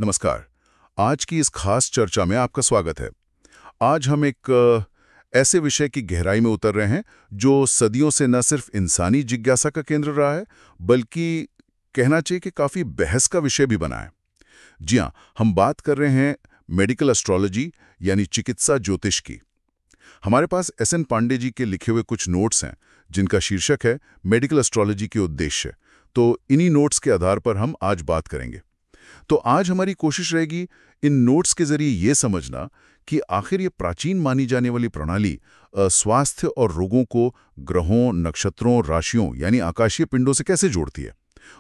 नमस्कार। आज की इस खास चर्चा में आपका स्वागत है। आज हम एक ऐसे विषय की गहराई में उतर रहे हैं जो सदियों से न सिर्फ इंसानी जिज्ञासा का केंद्र रहा है, बल्कि कहना चाहिए कि काफ़ी बहस का विषय भी बना है। जी हाँ, हम बात कर रहे हैं मेडिकल एस्ट्रोलॉजी यानी चिकित्सा ज्योतिष की। हमारे पास एस.एन. पांडे जी के लिखे हुए कुछ नोट्स हैं, जिनका शीर्षक है मेडिकल एस्ट्रोलॉजी के उद्देश्य। तो इन्हीं नोट्स के आधार पर हम आज बात करेंगे। तो आज हमारी कोशिश रहेगी इन नोट्स के जरिए ये समझना कि आखिर ये प्राचीन मानी जाने वाली प्रणाली स्वास्थ्य और रोगों को ग्रहों, नक्षत्रों, राशियों यानी आकाशीय पिंडों से कैसे जोड़ती है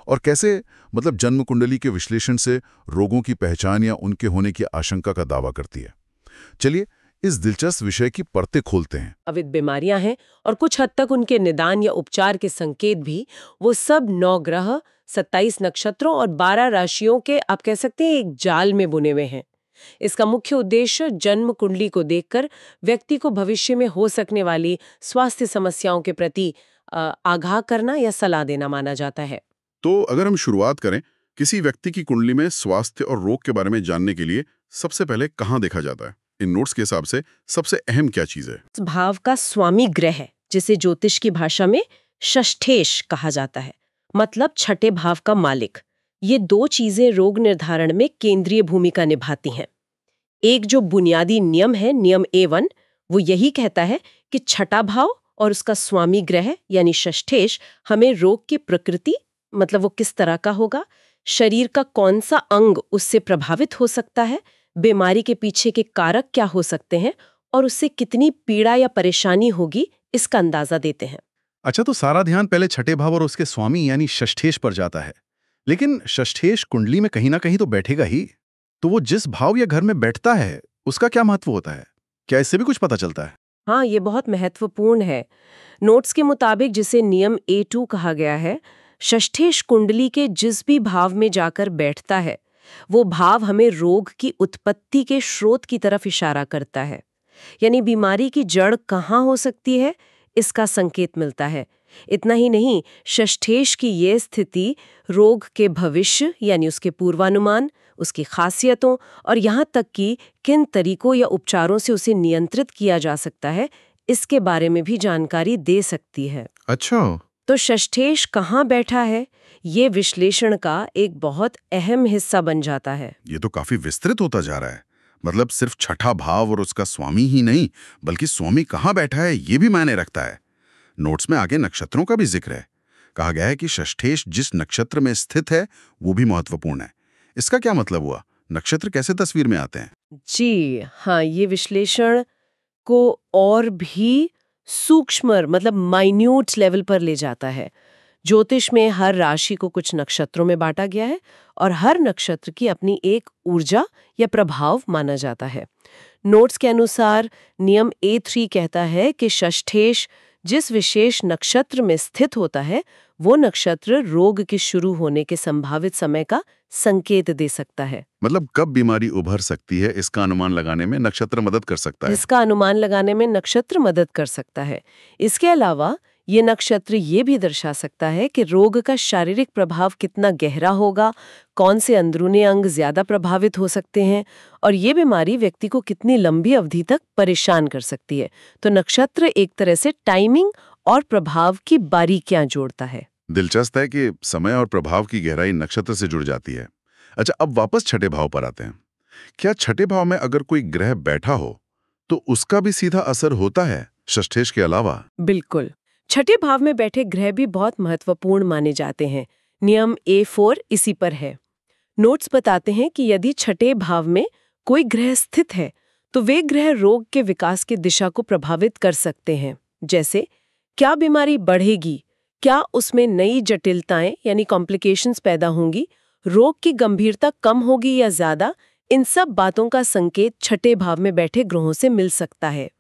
और कैसे जन्म कुंडली के विश्लेषण से रोगों की पहचान या उनके होने की आशंका का दावा करती है। चलिए इस दिलचस्प विषय की परतें खोलते हैं। अविध बीमारियां हैं और कुछ हद तक उनके निदान या उपचार के संकेत भी, वो सब 9 ग्रह, 27 नक्षत्रों और 12 राशियों के आप कह सकते हैं एक जाल में बुने हुए हैं। इसका मुख्य उद्देश्य जन्म कुंडली को देखकर व्यक्ति को भविष्य में हो सकने वाली स्वास्थ्य समस्याओं के प्रति आगाह करना या सलाह देना माना जाता है। तो अगर हम शुरुआत करें किसी व्यक्ति की कुंडली में स्वास्थ्य और रोग के बारे में जानने के लिए सबसे पहले कहाँ देखा जाता है? इन नोट्स के हिसाब से सबसे अहम क्या चीज है? इस भाव का स्वामी ग्रह है, जिसे ज्योतिष की भाषा में षष्ठेश कहा जाता है, मतलब छठे भाव का मालिक। ये 2 चीजें रोग निर्धारण में केंद्रीय भूमिका निभाती हैं। एक जो बुनियादी नियम है, नियम A1, वो यही कहता है कि छठा भाव और उसका स्वामी ग्रह यानी षष्ठेश हमें रोग की प्रकृति, मतलब वो किस तरह का होगा, शरीर का कौन सा अंग उससे प्रभावित हो सकता है, बीमारी के पीछे के कारक क्या हो सकते हैं और उससे कितनी पीड़ा या परेशानी होगी, इसका अंदाजा देते हैं। अच्छा, तो सारा ध्यान पहले छठे भाव और उसके स्वामी यानी षष्ठेश पर जाता है। लेकिन षष्ठेश कुंडली में कहीं ना कहीं तो बैठेगा ही। तो वो जिस भाव या घर में बैठता है उसका क्या महत्व होता है? क्या इससे भी कुछ पता चलता है? हाँ, ये बहुत महत्वपूर्ण है। नोट्स के मुताबिक, जिसे नियम A2 कहा गया है, षष्ठेश कुंडली के जिस भी भाव में जाकर बैठता है, वो भाव हमें रोग की उत्पत्ति के स्रोत की तरफ इशारा करता है। यानी बीमारी की जड़ कहाँ हो सकती है, इसका संकेत मिलता है। इतना ही नहीं, षष्ठेश की ये स्थिति रोग के भविष्य यानी उसके पूर्वानुमान, उसकी खासियतों और यहाँ तक कि किन तरीकों या उपचारों से उसे नियंत्रित किया जा सकता है, इसके बारे में भी जानकारी दे सकती है। अच्छा, तो षष्ठेश कहाँ बैठा है, ये विश्लेषण का एक बहुत अहम हिस्सा बन जाता है। ये तो काफी विस्तृत होता जा रहा है। सिर्फ छठा भाव और उसका स्वामी ही नहीं, बल्कि स्वामी कहाँ बैठा है ये भी मायने रखता है। नोट्स में आगे नक्षत्रों का भी जिक्र है। कहा गया है कि षष्ठेश जिस नक्षत्र में स्थित है वो भी महत्वपूर्ण है। इसका क्या मतलब हुआ? नक्षत्र कैसे तस्वीर में आते हैं? जी हाँ, ये विश्लेषण को और भी सूक्ष्म माइन्यूट लेवल पर ले जाता है। ज्योतिष में हर राशि को कुछ नक्षत्रों में बांटा गया है और हर नक्षत्र की अपनी एक ऊर्जा या प्रभाव माना जाता है। नोट्स के अनुसार नियम A3 कहता है कि षष्ठेश जिस विशेष नक्षत्र में स्थित होता है, वो नक्षत्र रोग के शुरू होने के संभावित समय का संकेत दे सकता है। कब बीमारी उभर सकती है, इसका अनुमान लगाने में नक्षत्र मदद कर सकता है। इसका अनुमान लगाने में नक्षत्र मदद कर सकता है। इसके अलावा ये नक्षत्र ये भी दर्शा सकता है कि रोग का शारीरिक प्रभाव कितना गहरा होगा, कौन से अंदरूनी अंग ज्यादा प्रभावित हो सकते हैं और ये बीमारी व्यक्ति को कितनी लंबी अवधि तक परेशान कर सकती है। तो नक्षत्र एक तरह से टाइमिंग और प्रभाव की बारीकियां जोड़ता है। दिलचस्प है कि समय और प्रभाव की गहराई नक्षत्र से जुड़ जाती है। अच्छा, अब वापस छठे भाव पर आते हैं। क्या छठे भाव में अगर कोई ग्रह बैठा हो तो उसका भी सीधा असर होता है षष्ठेश के अलावा? बिल्कुल, छठे भाव में बैठे ग्रह भी बहुत महत्वपूर्ण माने जाते हैं। नियम A4 इसी पर है। नोट्स बताते हैं कि यदि छठे भाव में कोई ग्रह स्थित है तो वे ग्रह रोग के विकास की दिशा को प्रभावित कर सकते हैं। जैसे क्या बीमारी बढ़ेगी, क्या उसमें नई जटिलताएं यानी कॉम्प्लिकेशंस पैदा होंगी, रोग की गंभीरता कम होगी या ज्यादा, इन सब बातों का संकेत छठे भाव में बैठे ग्रहों से मिल सकता है।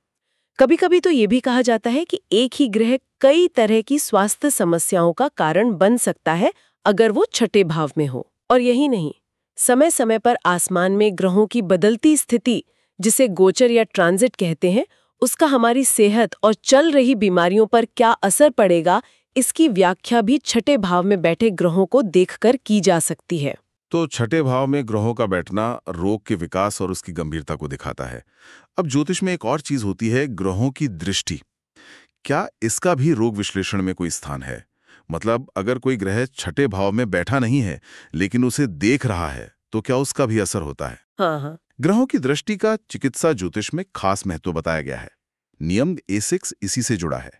कभी कभी तो ये भी कहा जाता है कि एक ही ग्रह कई तरह की स्वास्थ्य समस्याओं का कारण बन सकता है अगर वो छठे भाव में हो। और यही नहीं, समय समय पर आसमान में ग्रहों की बदलती स्थिति, जिसे गोचर या ट्रांजिट कहते हैं, उसका हमारी सेहत और चल रही बीमारियों पर क्या असर पड़ेगा, इसकी व्याख्या भी छठे भाव में बैठे ग्रहों को देखकर की जा सकती है। तो छठे भाव में ग्रहों का बैठना रोग के विकास और उसकी गंभीरता को दिखाता है। अब ज्योतिष में एक और चीज होती है, ग्रहों की दृष्टि। क्या इसका भी रोग विश्लेषण में कोई स्थान है? मतलब अगर कोई ग्रह छठे भाव में बैठा नहीं है लेकिन उसे देख रहा है, तो क्या उसका भी असर होता है? हाँ हाँ। ग्रहों की दृष्टि का चिकित्सा ज्योतिष में खास महत्व बताया गया है। नियम A6 इसी से जुड़ा है।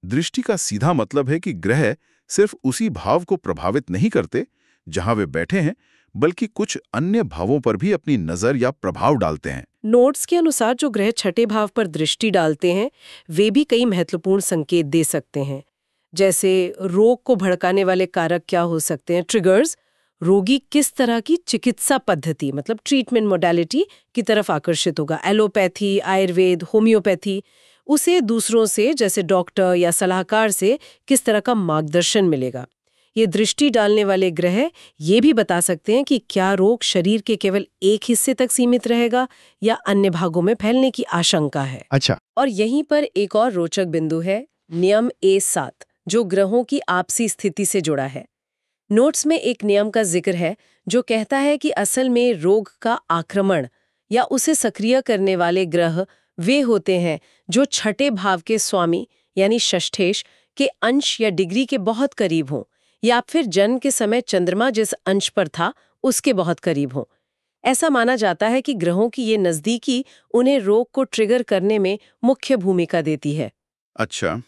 दृष्टि का सीधा मतलब है कि ग्रह सिर्फ उसी भाव को प्रभावित नहीं करते जहां वे बैठे हैं, बल्कि कुछ अन्य भावों पर भी अपनी नजर या प्रभाव डालते हैं। नोट्स के अनुसार जो ग्रह छठे भाव पर दृष्टि डालते हैं वे भी कई महत्वपूर्ण संकेत दे सकते हैं। जैसे रोग को भड़काने वाले कारक क्या हो सकते हैं, ट्रिगर्स, रोगी किस तरह की चिकित्सा पद्धति मतलब ट्रीटमेंट मोडालिटी की तरफ आकर्षित होगा, एलोपैथी, आयुर्वेद, होम्योपैथी, उसे दूसरों से जैसे डॉक्टर या सलाहकार से किस तरह का मार्गदर्शन मिलेगा। ये दृष्टि डालने वाले ग्रह ये भी बता सकते हैं कि क्या रोग शरीर के केवल एक हिस्से तक सीमित रहेगा या अन्य भागों में फैलने की आशंका है। अच्छा। और यहीं पर एक और रोचक बिंदु है, नियम A7 जो ग्रहों की आपसी स्थिति से जुड़ा है। नोट्स में एक नियम का जिक्र है जो कहता है कि असल में रोग का आक्रमण या उसे सक्रिय करने वाले ग्रह वे होते हैं जो छठे भाव के स्वामी यानी षष्ठेश के अंश या डिग्री के बहुत करीब हों, या फिर जन्म के समय चंद्रमा जिस अंश पर था उसके बहुत करीब हों। ऐसा माना जाता है कि ग्रहों की ये नज़दीकी उन्हें रोग को ट्रिगर करने में मुख्य भूमिका देती है। अच्छा,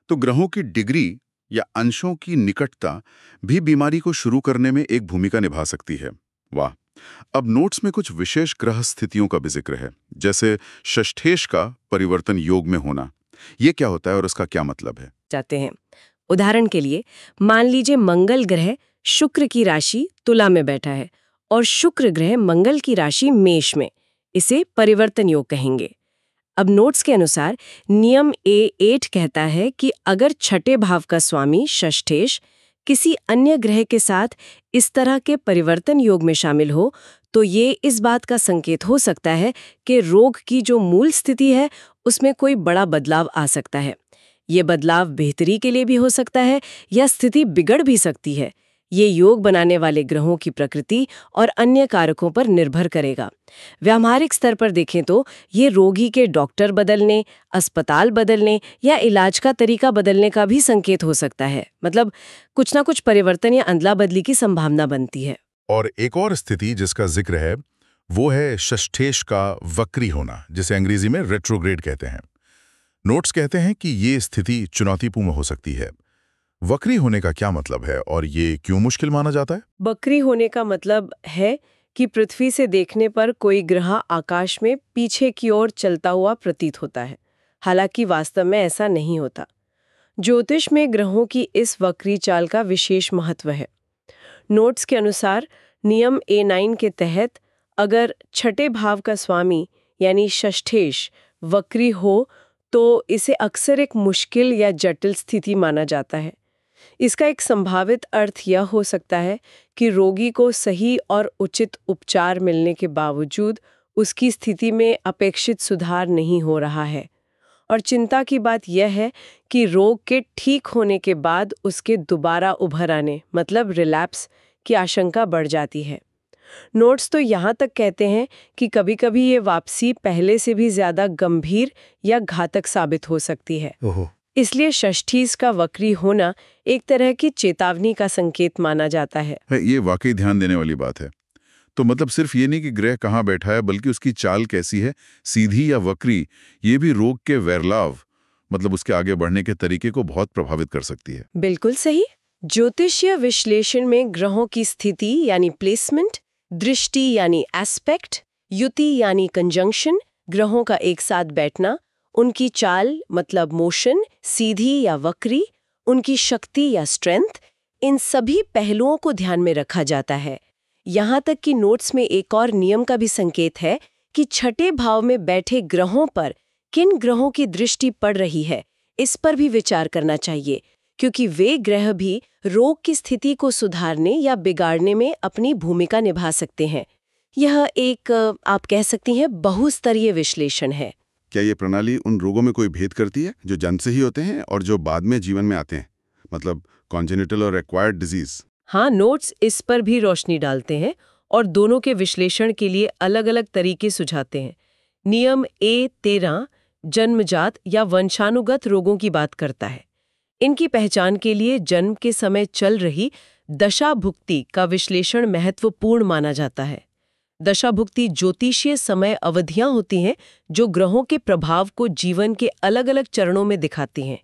तो ग्रहों की डिग्री या अंशों की निकटता भी बीमारी को शुरू करने में एक भूमिका निभा सकती है। वाह। अब नोट्स में कुछ विशेष ग्रह स्थितियों का भी जिक्र है, जैसे षष्ठेश का परिवर्तन योग में होना। ये क्या होता है और इसका क्या मतलब है? जाते हैं। उदाहरण के लिए मान लीजिए मंगल ग्रह शुक्र की राशि तुला में बैठा है और शुक्र ग्रह मंगल की राशि मेष में, इसे परिवर्तन योग कहेंगे। अब नोट्स के अनुसार नियम A8 कहता है कि अगर छठे भाव का स्वामी षष्ठेश किसी अन्य ग्रह के साथ इस तरह के परिवर्तन योग में शामिल हो तो ये इस बात का संकेत हो सकता है कि रोग की जो मूल स्थिति है उसमें कोई बड़ा बदलाव आ सकता है। ये बदलाव बेहतरी के लिए भी हो सकता है या स्थिति बिगड़ भी सकती है। ये योग बनाने वाले ग्रहों की प्रकृति और अन्य कारकों पर निर्भर करेगा। व्यावहारिक स्तर पर देखें तो ये रोगी के डॉक्टर बदलने, अस्पताल बदलने या इलाज का तरीका बदलने का भी संकेत हो सकता है। मतलब कुछ ना कुछ परिवर्तन या अदला बदली की संभावना बनती है। और एक और स्थिति जिसका जिक्र है वो है षष्ठेश का वक्री होना, जिसे अंग्रेजी में रेट्रोग्रेड कहते हैं। नोट्स कहते हैं कि ये स्थिति चुनौतीपूर्ण हो सकती है। वक्री होने का क्या मतलब है और ये क्यों मुश्किल माना जाता है? वक्री होने का मतलब है कि पृथ्वी से देखने पर कोई ग्रह आकाश में पीछे की ओर चलता हुआ प्रतीत होता है, हालांकि वास्तव में ऐसा नहीं होता। ज्योतिष में ग्रहों की इस वक्री चाल का विशेष महत्व है। नोट्स के अनुसार नियम A9 के तहत अगर छठे भाव का स्वामी यानी षष्ठेश वक्री हो तो इसे अक्सर एक मुश्किल या जटिल स्थिति माना जाता है। इसका एक संभावित अर्थ यह हो सकता है कि रोगी को सही और उचित उपचार मिलने के बावजूद उसकी स्थिति में अपेक्षित सुधार नहीं हो रहा है। और चिंता की बात यह है कि रोग के ठीक होने के बाद उसके दोबारा उभर आने मतलब रिलैप्स की आशंका बढ़ जाती है। नोट्स तो यहाँ तक कहते हैं कि कभी-कभी ये वापसी पहले से भी ज्यादा गंभीर या घातक साबित हो सकती है। इसलिए षष्ठीस का वक्री होना एक तरह की चेतावनी का संकेत माना जाता है। ये वाकई ध्यान देने वाली बात है। तो मतलब सिर्फ ये नहीं कि ग्रह कहाँ बैठा है, बल्कि उसकी चाल कैसी है, सीधी या वक्री, ये भी रोग के वैरलाव मतलब उसके आगे बढ़ने के तरीके को बहुत प्रभावित कर सकती है। बिल्कुल सही। ज्योतिषीय विश्लेषण में ग्रहों की स्थिति यानी प्लेसमेंट, दृष्टि यानी एस्पेक्ट, युति यानी कंजंक्शन, ग्रहों का एक साथ बैठना, उनकी चाल मतलब मोशन, सीधी या वक्री, उनकी शक्ति या स्ट्रेंथ, इन सभी पहलुओं को ध्यान में रखा जाता है। यहाँ तक कि नोट्स में एक और नियम का भी संकेत है कि छठे भाव में बैठे ग्रहों पर किन ग्रहों की दृष्टि पड़ रही है, इस पर भी विचार करना चाहिए, क्योंकि वे ग्रह भी रोग की स्थिति को सुधारने या बिगाड़ने में अपनी भूमिका निभा सकते हैं। यह एक आप कह सकती हैं बहुस्तरीय विश्लेषण है। क्या ये प्रणाली उन रोगों में कोई भेद करती है जो जन्म से ही होते हैं और जो बाद में जीवन में आते हैं, मतलब कॉन्जेनिटल और एक्वायर्ड डिजीज? हाँ, नोट्स इस पर भी रोशनी डालते हैं और दोनों के विश्लेषण के लिए अलग-अलग तरीके सुझाते हैं। नियम A13 जन्मजात या वंशानुगत रोगों की बात करता है। इनकी पहचान के लिए जन्म के समय चल रही दशाभुक्ति का विश्लेषण महत्वपूर्ण माना जाता है। दशाभुक्ति ज्योतिषीय समय अवधियां होती हैं जो ग्रहों के प्रभाव को जीवन के अलग-अलग चरणों में दिखाती हैं।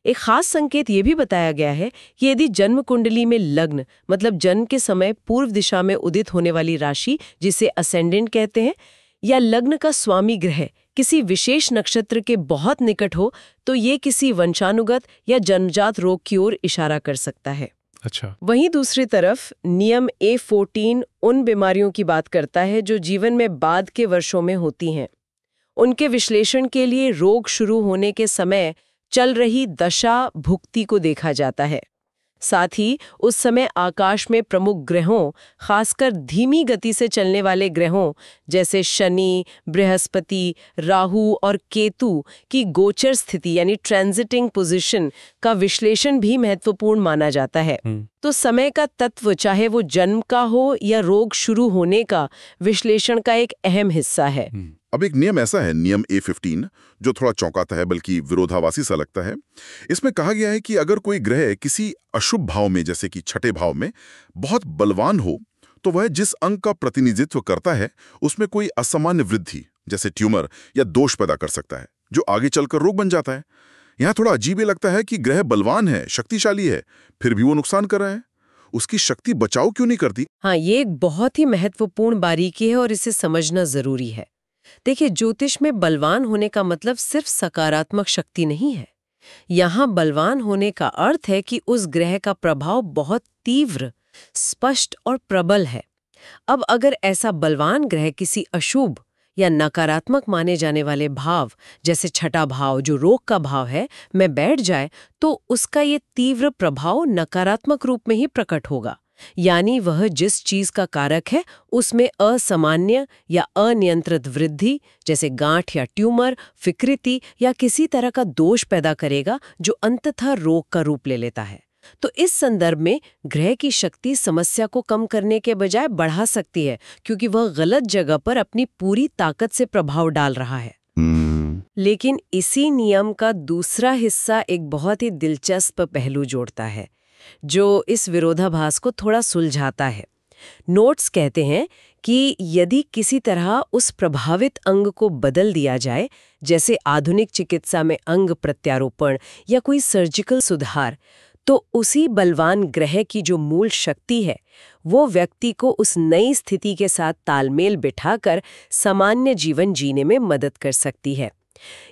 एक खास संकेत ये भी बताया गया है कि यदि जन्म कुंडली में लग्न मतलब जन्म के समय पूर्व दिशा में उदित होने वाली राशि, जिसे असेंडेंट कहते हैं, या लग्न का स्वामी ग्रह किसी विशेष नक्षत्र के बहुत निकट हो, तो ये किसी वंशानुगत या जन्मजात रोग की ओर इशारा कर सकता है। अच्छा। वहीं दूसरी तरफ नियम A14 उन बीमारियों की बात करता है जो जीवन में बाद के वर्षों में होती हैं। उनके विश्लेषण के लिए रोग शुरू होने के समय चल रही दशा भुक्ति को देखा जाता है। साथ ही उस समय आकाश में प्रमुख ग्रहों, खासकर धीमी गति से चलने वाले ग्रहों जैसे शनि, बृहस्पति, राहु और केतु की गोचर स्थिति यानी ट्रांजिटिंग पोजीशन का विश्लेषण भी महत्वपूर्ण माना जाता है। तो समय का तत्व, चाहे वो जन्म का हो या रोग शुरू होने का, विश्लेषण का एक अहम हिस्सा है। अब एक नियम ऐसा है, नियम A15, जो थोड़ा चौंकाता है बल्कि विरोधाभासी सा लगता है। इसमें कहा गया है कि अगर कोई ग्रह किसी अशुभ भाव में, जैसे कि छठे भाव में, बहुत बलवान हो, तो वह जिस अंग का प्रतिनिधित्व करता है उसमें कोई असामान्य वृद्धि, जैसे ट्यूमर या दोष पैदा कर सकता है, जो आगे चलकर रोग बन जाता है। यहाँ थोड़ा अजीब ये लगता है कि ग्रह बलवान है, शक्तिशाली है, फिर भी वो नुकसान कर रहा है। उसकी शक्ति बचाव क्यों नहीं करती? हाँ, ये एक बहुत ही महत्वपूर्ण बारीकी है और इसे समझना जरूरी है। देखिए, ज्योतिष में बलवान होने का मतलब सिर्फ सकारात्मक शक्ति नहीं है। यहाँ बलवान होने का अर्थ है कि उस ग्रह का प्रभाव बहुत तीव्र, स्पष्ट और प्रबल है। अब अगर ऐसा बलवान ग्रह किसी अशुभ या नकारात्मक माने जाने वाले भाव, जैसे छठा भाव जो रोग का भाव है, में बैठ जाए, तो उसका ये तीव्र प्रभाव नकारात्मक रूप में ही प्रकट होगा। यानी वह जिस चीज का कारक है उसमें असामान्य या अनियंत्रित वृद्धि, जैसे गांठ या ट्यूमर, विकृति या किसी तरह का दोष पैदा करेगा, जो अंततः रोग का रूप ले लेता है। तो इस संदर्भ में ग्रह की शक्ति समस्या को कम करने के बजाय बढ़ा सकती है, क्योंकि वह गलत जगह पर अपनी पूरी ताकत से प्रभाव डाल रहा है। लेकिन इसी नियम का दूसरा हिस्सा एक बहुत ही दिलचस्प पहलू जोड़ता है, जो इस विरोधाभास को थोड़ा सुलझाता है। नोट्स कहते हैं कि यदि किसी तरह उस प्रभावित अंग को बदल दिया जाए, जैसे आधुनिक चिकित्सा में अंग प्रत्यारोपण या कोई सर्जिकल सुधार, तो उसी बलवान ग्रह की जो मूल शक्ति है, वो व्यक्ति को उस नई स्थिति के साथ तालमेल बिठाकर सामान्य जीवन जीने में मदद कर सकती है।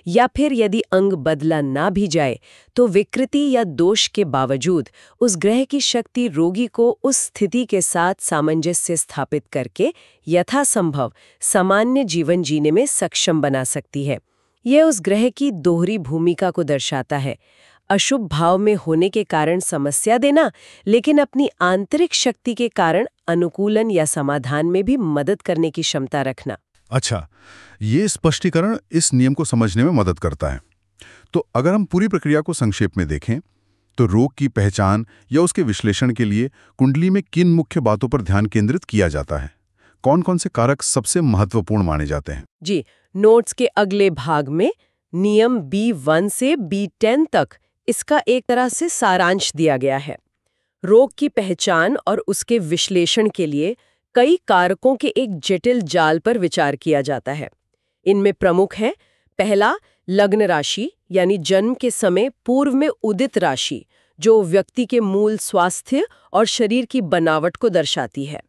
या फिर यदि अंग बदला ना भी जाए, तो विकृति या दोष के बावजूद उस ग्रह की शक्ति रोगी को उस स्थिति के साथ सामंजस्य स्थापित करके यथासंभव सामान्य जीवन जीने में सक्षम बना सकती है। यह उस ग्रह की दोहरी भूमिका को दर्शाता है, अशुभ भाव में होने के कारण समस्या देना, लेकिन अपनी आंतरिक शक्ति के कारण अनुकूलन या समाधान में भी मदद करने की क्षमता रखना। अच्छा, ये स्पष्टीकरण इस नियम को समझने में मदद करता है। तो अगर हम पूरी प्रक्रिया को संक्षेप में देखें, तो रोग की पहचान या उसके विश्लेषण के लिए कुंडली में किन मुख्य बातों पर ध्यान केंद्रित किया जाता है? कौन-कौन से कारक सबसे महत्वपूर्ण माने जाते हैं? जी, नोट्स के अगले भाग में नियम B1 से B10 तक इसका एक तरह से सारांश दिया गया है। रोग की पहचान और उसके विश्लेषण के लिए कई कारकों के एक जटिल जाल पर विचार किया जाता है। इनमें प्रमुख हैं, पहला, लग्न राशि यानी जन्म के समय पूर्व में उदित राशि, जो व्यक्ति के मूल स्वास्थ्य और शरीर की बनावट को दर्शाती है।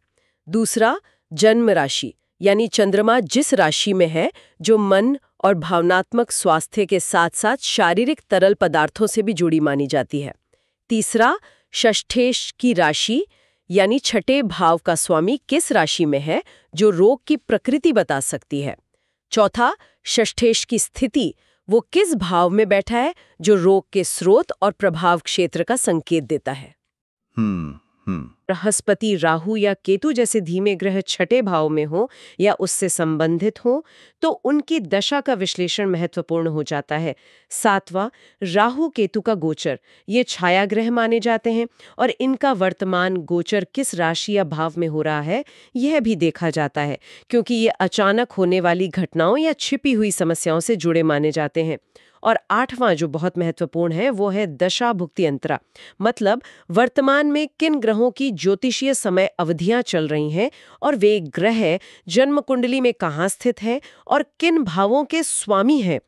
दूसरा, जन्म राशि यानी चंद्रमा जिस राशि में है, जो मन और भावनात्मक स्वास्थ्य के साथ साथ शारीरिक तरल पदार्थों से भी जुड़ी मानी जाती है। तीसरा, षष्ठेश की राशि यानी छठे भाव का स्वामी किस राशि में है, जो रोग की प्रकृति बता सकती है। चौथा, षष्ठेश की स्थिति, वो किस भाव में बैठा है, जो रोग के स्रोत और प्रभाव क्षेत्र का संकेत देता है। बृहस्पति, राहु या केतु जैसे धीमे ग्रह छठे भाव में हो या उससे संबंधित हो तो उनकी दशा का विश्लेषण महत्वपूर्ण हो जाता है। 7वां, राहु केतु का गोचर, ये छाया ग्रह माने जाते हैं और इनका वर्तमान गोचर किस राशि या भाव में हो रहा है यह भी देखा जाता है, क्योंकि ये अचानक होने वाली घटनाओं या छिपी हुई समस्याओं से जुड़े माने जाते हैं। और 8वां जो बहुत महत्वपूर्ण है वो है दशा भुक्ति अंतरा, मतलब वर्तमान में किन ग्रहों की ज्योतिषीय समय अवधियां चल रही हैं और वे ग्रह जन्म कुंडली में कहाँ स्थित है और किन भावों के स्वामी हैं।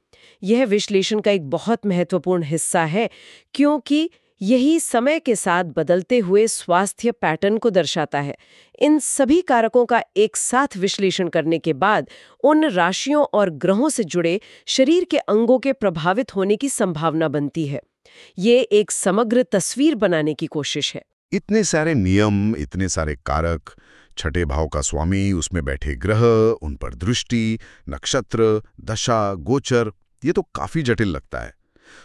यह विश्लेषण का एक बहुत महत्वपूर्ण हिस्सा है, क्योंकि यही समय के साथ बदलते हुए स्वास्थ्य पैटर्न को दर्शाता है। इन सभी कारकों का एक साथ विश्लेषण करने के बाद उन राशियों और ग्रहों से जुड़े शरीर के अंगों के प्रभावित होने की संभावना बनती है। ये एक समग्र तस्वीर बनाने की कोशिश है। इतने सारे नियम, इतने सारे कारक, छठे भाव का स्वामी, उसमें बैठे ग्रह, उन पर दृष्टि, नक्षत्र, दशा, गोचर, ये तो काफी जटिल लगता है।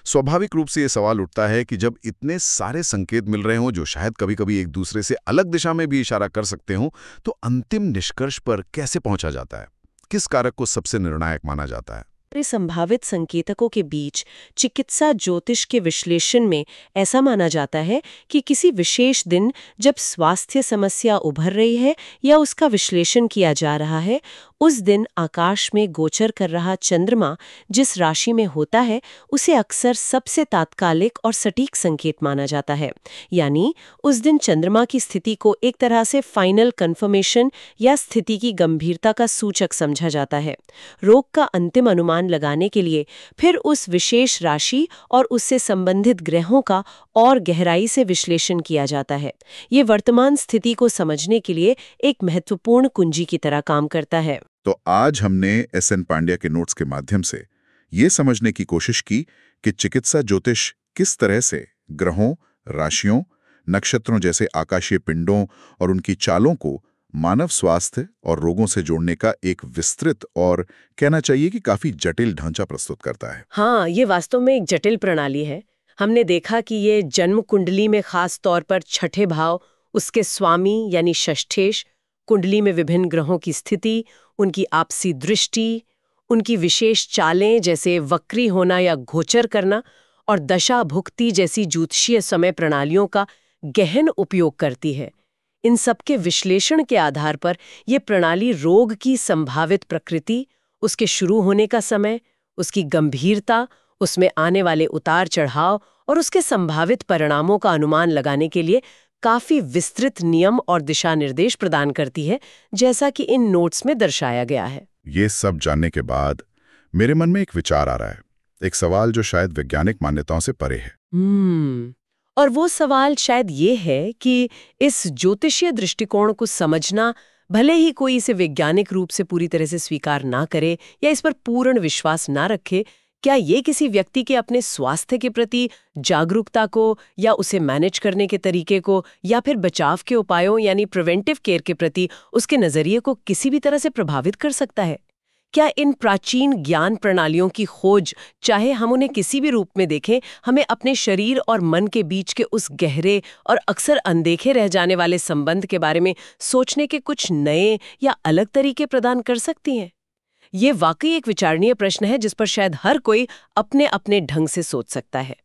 स्वाभाविक रूप से ये सवाल उठता है कि जब इतने सारे संकेत मिल रहे हों जो शायद कभी-कभी एक दूसरे से अलग दिशा में भी इशारा कर सकते हों, तो अंतिम निष्कर्ष पर कैसे पहुंचा जाता है? किस कारक को सबसे निर्णायक माना जाता है? संभावित संकेतकों के बीच चिकित्सा ज्योतिष के विश्लेषण में ऐसा माना जाता है कि किसी विशेष दिन जब स्वास्थ्य समस्या उभर रही है या उसका विश्लेषण किया जा रहा है, उस दिन आकाश में गोचर कर रहा चंद्रमा जिस राशि में होता है उसे अक्सर सबसे तात्कालिक और सटीक संकेत माना जाता है। यानी उस दिन चंद्रमा की स्थिति को एक तरह से फाइनल कंफर्मेशन या स्थिति की गंभीरता का सूचक समझा जाता है। रोग का अंतिम अनुमान लगाने के लिए फिर उस विशेष राशि और उससे संबंधित ग्रहों का और गहराई से विश्लेषण किया जाता है। ये वर्तमान स्थिति को समझने के लिए एक महत्वपूर्ण कुंजी की तरह काम करता है। तो आज हमने एस.एन. पांड्या के नोट्स के माध्यम से ये समझने की कोशिश की कि चिकित्सा ज्योतिष किस तरह से ग्रहों, राशियों, नक्षत्रों जैसे आकाशीय पिंडों और उनकी चालों को मानव स्वास्थ्य और रोगों से जोड़ने का एक विस्तृत और कहना चाहिए कि काफी जटिल ढांचा प्रस्तुत करता है। हाँ, ये वास्तव में एक जटिल प्रणाली है। हमने देखा कि ये जन्म कुंडली में खास तौर पर छठे भाव, उसके स्वामी यानी षष्ठेश, कुंडली में विभिन्न ग्रहों की स्थिति, उनकी आपसी दृष्टि, उनकी विशेष चालें जैसे वक्री होना या गोचर करना और दशा भुक्ति जैसी ज्योतिषीय समय प्रणालियों का गहन उपयोग करती है। इन सबके विश्लेषण के आधार पर ये प्रणाली रोग की संभावित प्रकृति, उसके शुरू होने का समय, उसकी गंभीरता, उसमें आने वाले उतार चढ़ाव और उसके संभावित परिणामों का अनुमान लगाने के लिए काफी विस्तृत नियम और दिशा निर्देश प्रदान करती है, जैसा कि इन नोट्स में दर्शाया गया है। ये सब जानने के बाद मेरे मन में एक विचार आ रहा है, एक सवाल जो शायद वैज्ञानिक मान्यताओं से परे है। और वो सवाल शायद ये है कि इस ज्योतिषीय दृष्टिकोण को समझना, भले ही कोई इसे वैज्ञानिक रूप से पूरी तरह से स्वीकार ना करे या इस पर पूर्ण विश्वास ना रखे, क्या ये किसी व्यक्ति के अपने स्वास्थ्य के प्रति जागरूकता को या उसे मैनेज करने के तरीके को या फिर बचाव के उपायों यानी प्रिवेंटिव केयर के प्रति उसके नजरिए को किसी भी तरह से प्रभावित कर सकता है? क्या इन प्राचीन ज्ञान प्रणालियों की खोज, चाहे हम उन्हें किसी भी रूप में देखें, हमें अपने शरीर और मन के बीच के उस गहरे और अक्सर अनदेखे रह जाने वाले संबंध के बारे में सोचने के कुछ नए या अलग तरीके प्रदान कर सकती हैं? ये वाकई एक विचारणीय प्रश्न है जिस पर शायद हर कोई अपने अपने ढंग से सोच सकता है।